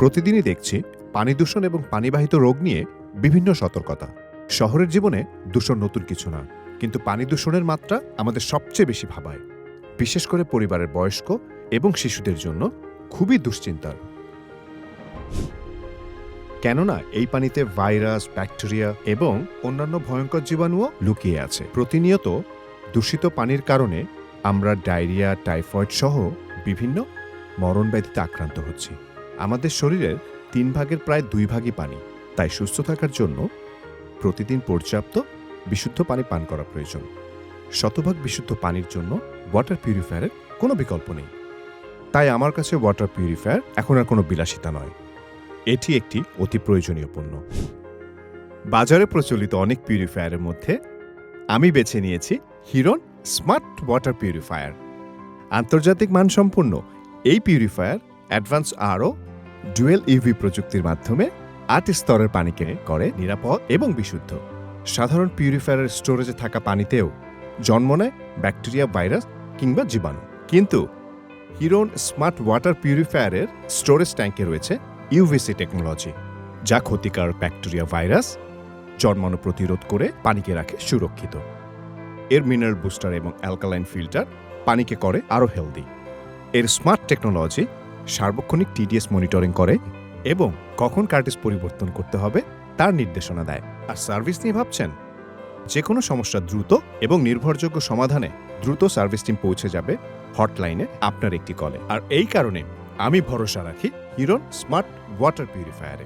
প্রতিদিনই দেখছি পানি দূষণ এবং পানিবাহিত রোগ নিয়ে বিভিন্ন সতর্কতা। শহরের জীবনে দূষণ নতুন কিছু না, কিন্তু পানি দূষণের মাত্রা আমাদের সবচেয়ে বেশি ভাবায়, বিশেষ করে পরিবারের বয়স্ক এবং শিশুদের জন্য খুবই দুশ্চিন্তার। কেননা এই পানিতে ভাইরাস, ব্যাকটেরিয়া এবং অন্যান্য ভয়ঙ্কর জীবাণুও লুকিয়ে আছে। প্রতিনিয়ত দূষিত পানির কারণে আমরা ডায়রিয়া, টাইফয়েড সহ বিভিন্ন মরণব্যাধিতে আক্রান্ত হচ্ছি। আমাদের শরীরের 3 ভাগের প্রায় 2 ভাগই পানি, তাই সুস্থ থাকার জন্য প্রতিদিন পর্যাপ্ত বিশুদ্ধ পানি পান করা প্রয়োজন। শতভাগ বিশুদ্ধ পানির জন্য ওয়াটার পিউরিফায়ারের কোনো বিকল্প নেই। তাই আমার কাছে ওয়াটার পিউরিফায়ার এখন আর কোনো বিলাসিতা নয়, এটি একটি অতি প্রয়োজনীয় পণ্য। বাজারে প্রচলিত অনেক পিউরিফায়ারের মধ্যে আমি বেছে নিয়েছি হিরন স্মার্ট ওয়াটার পিউরিফায়ার। আন্তর্জাতিক মানসম্পন্ন এই পিউরিফায়ার অ্যাডভান্স আরও ডুয়েল ইউভি প্রযুক্তির মাধ্যমে 8 স্তরের পানিকে করে নিরাপদ এবং বিশুদ্ধ। সাধারণ পিউরিফায়ারের স্টোরেজে থাকা পানিতেও জন্ম নেয় ব্যাকটেরিয়া, ভাইরাস কিংবা জীবাণু, কিন্তু হিরন স্মার্ট ওয়াটার পিউরিফায়ারের স্টোরেজ ট্যাঙ্কে রয়েছে ইউভিসি টেকনোলজি, যা ক্ষতিকার ব্যাকটেরিয়া, ভাইরাস জন্মানো প্রতিরোধ করে পানিকে রাখে সুরক্ষিত। এর মিনারেল বুস্টার এবং অ্যালকালাইন ফিল্টার পানিকে করে আরও হেলদি। এর স্মার্ট টেকনোলজি সার্বক্ষণিক টিডিএস মনিটরিং করে এবং কখন কার্টিজ পরিবর্তন করতে হবে তার নির্দেশনা দেয়। আর সার্ভিস নিয়ে ভাবছেন? যে কোনো সমস্যা দ্রুত এবং নির্ভরযোগ্য সমাধানে দ্রুত সার্ভিস টিম পৌঁছে যাবে হটলাইনে আপনার একটি কলে। আর এই কারণে আমি ভরসা রাখি হিরন স্মার্ট ওয়াটার পিউরিফায়ারে।